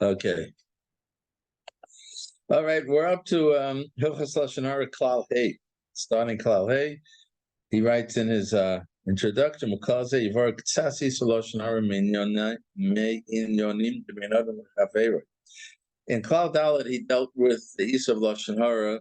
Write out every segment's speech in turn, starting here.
Okay. All right, we're up to Hilchos Lashon Hara Klal Hey, starting Klal Hey. He writes in his introduction, in Klal Dalet, he dealt with the use of Lashon Hara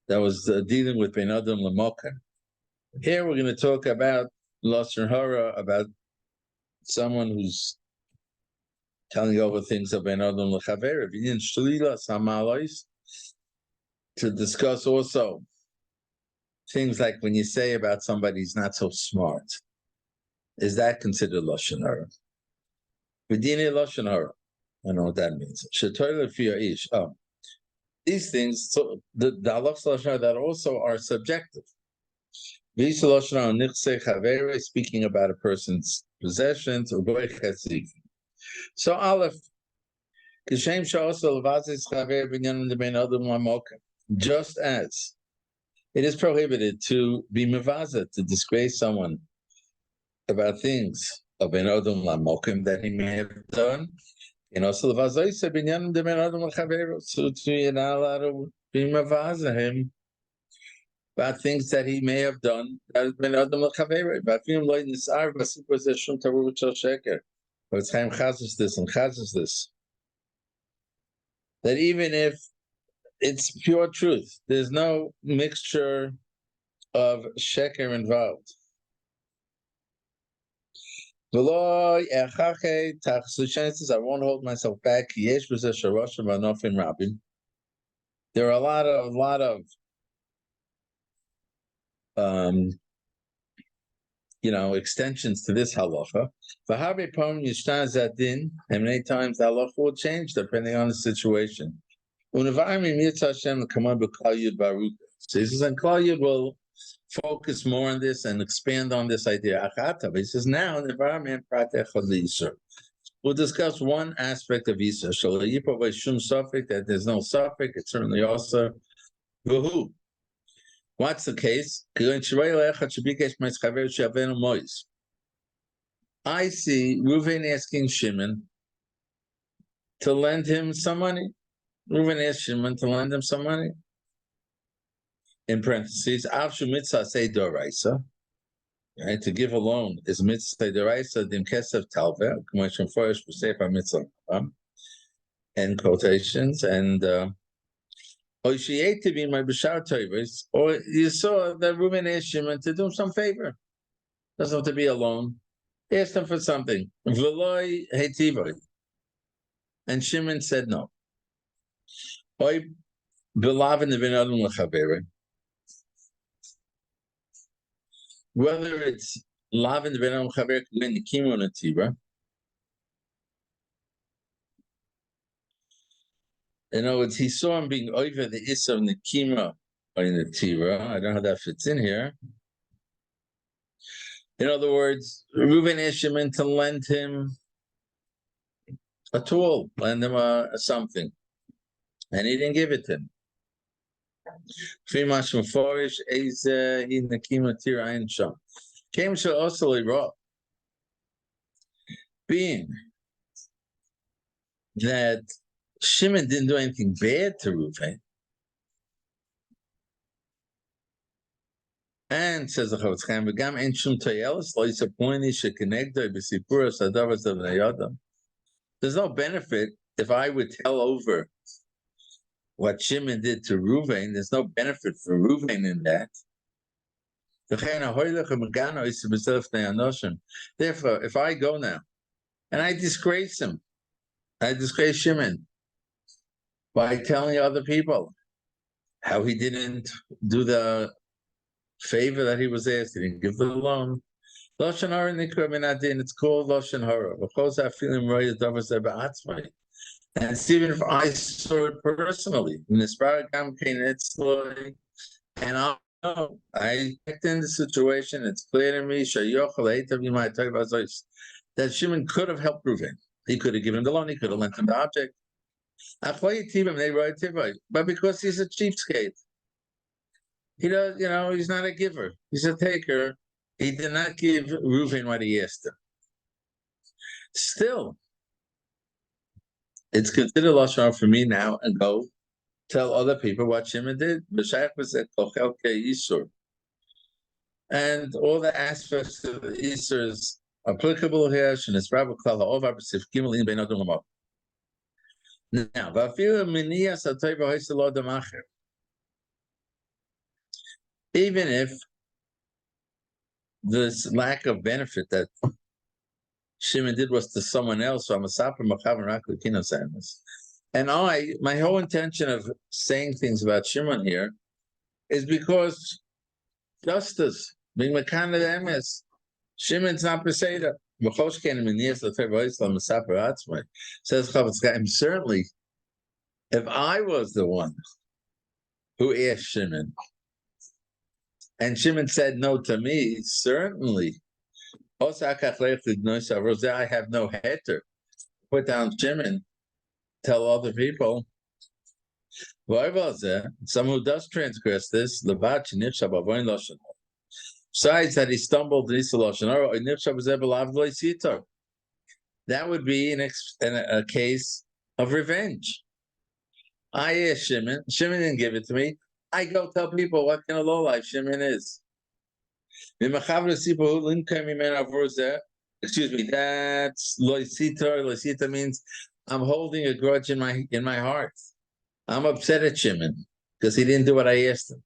that was dealing with Ben Adam Lamokan. Here we're going to talk about Lashon Hara, about someone who's telling over things of Ben Adam L'Chaver, to discuss also things like when you say about somebody he's not so smart. Is that considered Lashon Hara? V'dinei Lashon Hara. I don't know what that means. These things, so the halachos Lashon Hara that also are subjective. Speaking about a person's possessions, so Aleph, just as it is prohibited to be mevaza, to disgrace someone about things of ben adam lamokim that he may have done, and also so you're not allowed to be mevaza him about things that he may have done that is ben adam l'chaver. But it's Chaim Chazes this and Chazes this, that even if it's pure truth, there's no mixture of sheker involved. I won't hold myself back. There are a lot of extensions to this halacha. And many times the halacha will change depending on the situation. So he says, and Klal Yud will focus more on this and expand on this idea. He says, now we'll discuss one aspect of Yisur. That there's no suffix, it's certainly also Vahu. What's the case? I see Reuven asking Shimon to lend him some money. Reuven asked Shimon to lend him some money. In parentheses, Avshu mitzvah say doraisa, right? To give a loan is mitzvah doraisa dim kesef talve, commission forish b'sefer mitzvah, end quotations, and or you saw that Reuven asked Shimon to do him some favor. Doesn't have to be a loan. He asked him for something. V'loi hetivoi. And Shimon said no. Oy belavin ben adam l'chaveri. Whether it's lavin ben adam l'chaveri in the kimo nativa. In other words, he saw him being over the issa of Nekima or in the Tira. I don't know how that fits in here. In other words, Reuven asked Shimon to lend him a tool, lend him something. And he didn't give it to him. Being that Shimon didn't do anything bad to Reuven, and says the Chofetz Chaim, "V'gam ein shum toyelos lo yisaponi shekenegdo b'sipuros hadavos of neyadam." There's no benefit if I would tell over what Shimon did to Reuven. There's no benefit for Reuven in that. Therefore, if I go now and I disgrace him, I disgrace Shimon by telling other people how he didn't do the favor that he was asked, he didn't give the loan. Lashon Hara nikra min adin. It's called Lashon Hara. And see, even if I saw it personally, and I checked in the situation, it's clear to me that Shimon could have helped Reuven. He could have given him the loan, he could have lent him the object. But because he's a cheapskate, he does, he's not a giver, he's a taker. He did not give Reuven what he asked him. Still, it's considered Lashon Hara for me now and go tell other people what Shimon did. And all the aspects of the Easter is applicable here. Now, even if this lack of benefit that Shimon did was to someone else, so I'm a and my whole intention of saying things about Shimon here is because justice, being Mekan Emes, Shimon's not Peseda. Says Chavetz Chaim, certainly, if I was the one who asked Shimon, and Shimon said no to me, certainly, I have no heter. Put down Shimon, tell other people. Someone who does transgress this, besides that he stumbled in Lashon Hara, that would be in a case of revenge. I asked Shimon didn't give it to me. I go tell people what kind of lowlife Shimon is. Excuse me, that's loisita. Loisita means I'm holding a grudge in my heart. I'm upset at Shimon because he didn't do what I asked him.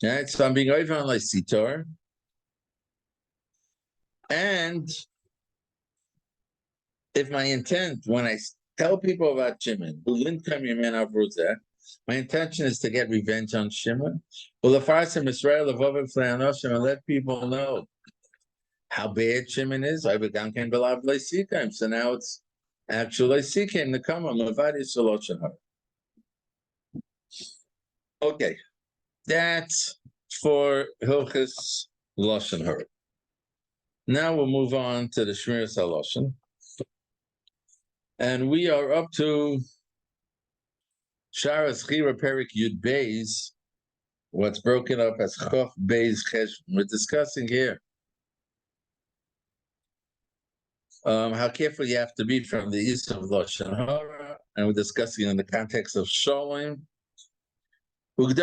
All right, so I'm being over on loisita. And if my intent, when I tell people about Shimon, my intention is to get revenge on Shimon. Well, the Farsim Israel of and let people know how bad Shimon is. So now it's actually Sikim to come on Lashon Hara. Okay, that's for Hilchos Lashon Hara. Now we'll move on to the Shmiras haLashon. And we are up to Sharas Chira Perik Yud Beis, what's broken up as Chof Beis Cheshvan. We're discussing here how careful you have to be from the east of Lashon Hara, and we're discussing in the context of Shalom. Says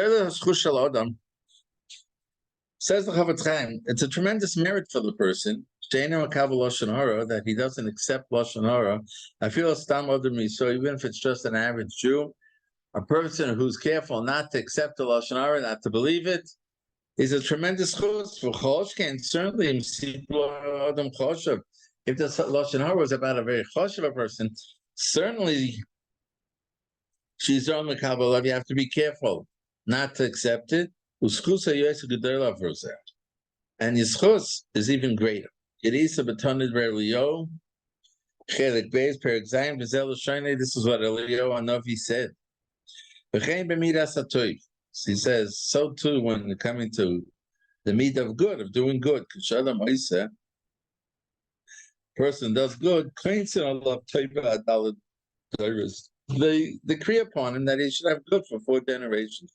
the Chavetz Chaim, it's a tremendous merit for the person that he doesn't accept Lashon Hara. I feel stam other me. So even if it's just an average Jew, a person who's careful not to accept the Lashon Hara, not to believe it, is a tremendous chus for Choshken. Certainly, if the Lashon Hara was about a very choshev person, certainly she's on the Kabbalah. You have to be careful not to accept it. And Yischus is even greater. It is a betoned Relio, Chelik Beis, Perik Zayim, Vizel Shine. This is what Elio Anovi said. He says, so too when coming to the meat of good, of doing good. Person does good, they decree upon him that he should have good for 4 generations.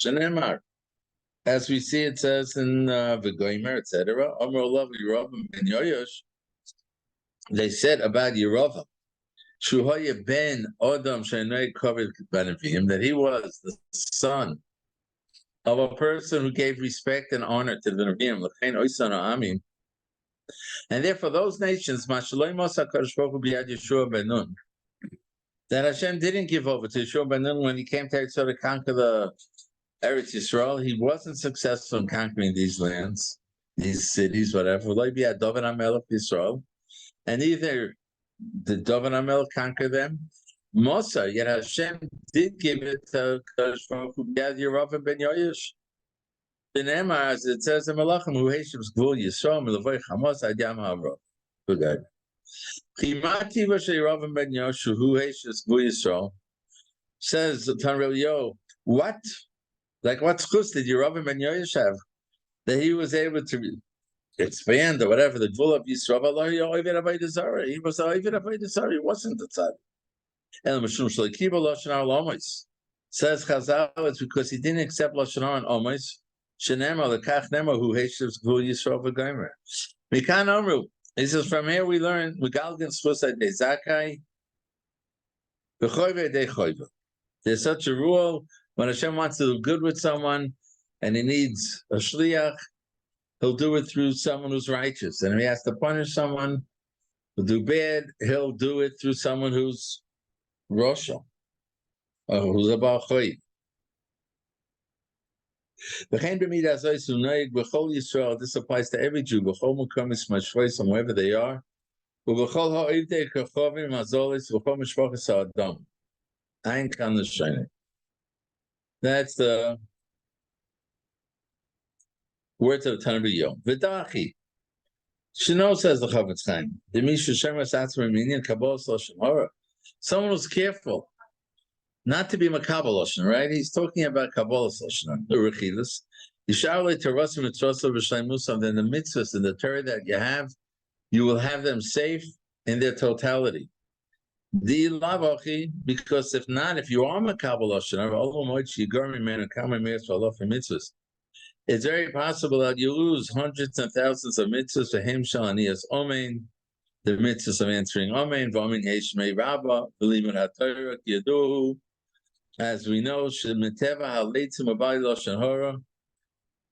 As we see, it says in V'goymer, etc. They said about Yerovam, that he was the son of a person who gave respect and honor to the Nevi'im. And therefore, those nations, that Hashem didn't give over to Yeshua ben Nun when he came to Eretz to conquer the Eretz Yisrael. He wasn't successful in conquering these lands, these cities, whatever. And either did David HaMelech conquer them, Mosa, yet Hashem did give it to Yerovam ben Yoyesh. As it says in Malachim, who Hashem's Gvul Yisrael, Melavoy Chamos Adyam Havro. Good guy. Chimati Yerovam ben Yoshu, who Hashem's Gvul Yisrael, says Tanrelio, what? Like what schus did Yerovam ben Yoyesh have? That he was able to expand or whatever the Gvul of Yisrael. He was the Oived Avodah Zarah. He wasn't the tzaddik. Says Chazal, it's because he didn't accept Lashon Hara and Omos. Shenema lekach nema who Hashem's Gvul Yisrael v'Gomer. Mikan Omru. He says, from here we learn, there's such a rule, when Hashem wants to do good with someone, and he needs a shliach, he'll do it through someone who's righteous. And if he has to punish someone who do bad, he'll do it through someone who's Roshah, or who's a Baal Choy. This applies to every Jew, wherever they are. That's the words of Tanabiyom. V'dachi. Shino says the Chavetz Chaim. Someone who's careful not to be makabel lashon, right? He's talking about kabbalah lashon, the rechilas. Yisharle terasim mitzvos v'shleimusam. Then the mitzvahs and the Torah that you have, you will have them safe in their totality. Di lavachi, because if not, if you are makabel lashon, it's very possible that you lose hundreds and thousands of mitzvahs for him shalanias omein, the mitzvahs of answering omein, v'omein heshmei rabba, v'limun haTorah yaduhu. As we know, shemiteva haleitzim abali lashon hora,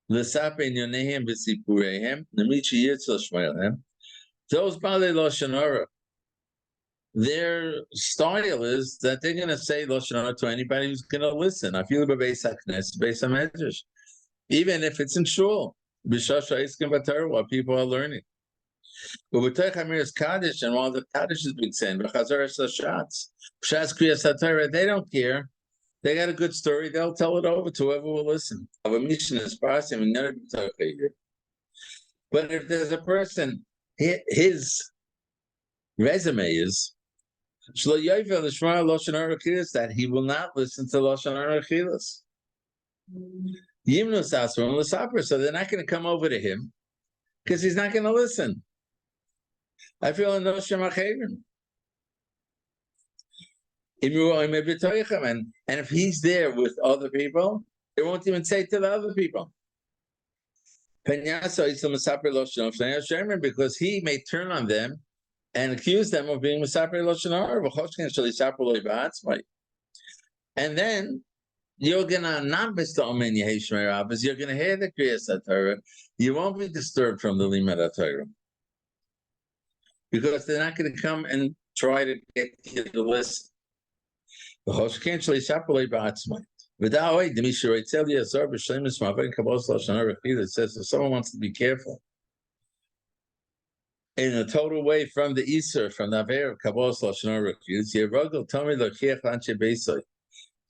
l'sapein yonehem v'sipureihem, nemichi yitzal shmeilhem. Those bali lashon hora, their style is that they're going to say lashon hora to anybody who's going to listen. I feel b'beis haknes, beis hamedrash, even if it's in shul, b'shasha iskim b'Torah, while people are learning. But with Shmiras Kaddish, and while the Kaddish is being said, b'chazaras l'shatz, b'shas kriyas haTorah, they don't care. They got a good story, they'll tell it over to whoever will listen. But if there's a person, his resume is that he will not listen to Lashon Hara Chilas. So they're not going to come over to him because he's not going to listen. I feel in those Shemachevim. And if he's there with other people, they won't even say to the other people. Because he may turn on them and accuse them of being Mesaper Lashon Hara. And then you're gonna not be Omen Yehei Shmiras, you're gonna hear the Kriyas HaTorah. You won't be disturbed from the Limud HaTorah. Because they're not gonna come and try to get you to listen. It says, if someone wants to be careful in a total way from the Isser, from the Aver of Kabbalah Lashon Hara,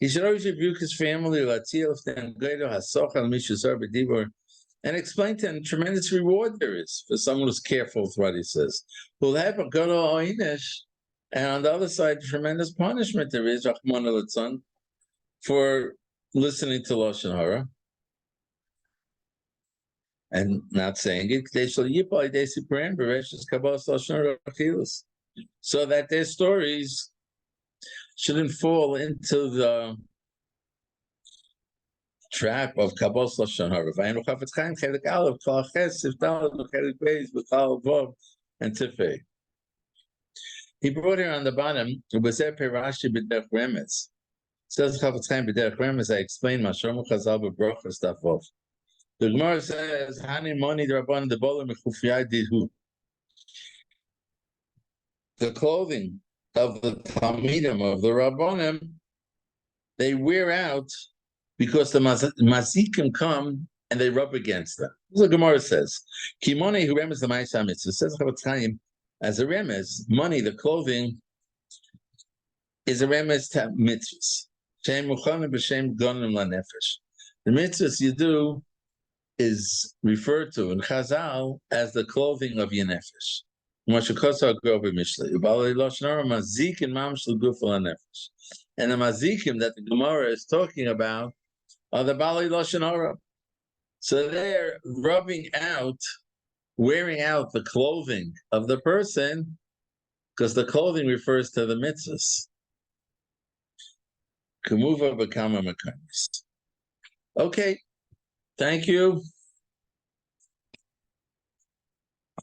he should always rebuke his family and explain to them tremendous reward there is for someone who's careful with what he says. And on the other side, tremendous punishment there is, Rahman al-Litzan, for listening to Lashon Hara and not saying it, so that their stories shouldn't fall into the trap of Kabbalah Lashon Hara. And Tifei. He brought here on the bottom, says Chavetz Chaim b'derech remes, I explained Mashomu Chazal b'brocha stuff off. The Gemara says, Hani moni d'Rabbanan the bOlam mechufiyai dihu. The clothing of the Talmidim, of the Rabbanim, they wear out because the mazikim come and they rub against them. This is what the Gemara says. Ki moni hu remes the ma'aseh mitzvah. Says Chavetz Chaim, as a remes, money, the clothing, is a remes to mitzvahs. Shem muchanim b'shem gonim lanefesh. The mitzvahs you do is referred to in Chazal as the clothing of your nefesh. And the mazikim that the Gemara is talking about are the Bali Lashon Hara. So they're rubbing out, wearing out the clothing of the person, because the clothing refers to the mitzvahs. Kamuva b'kama mekanis. Okay, thank you.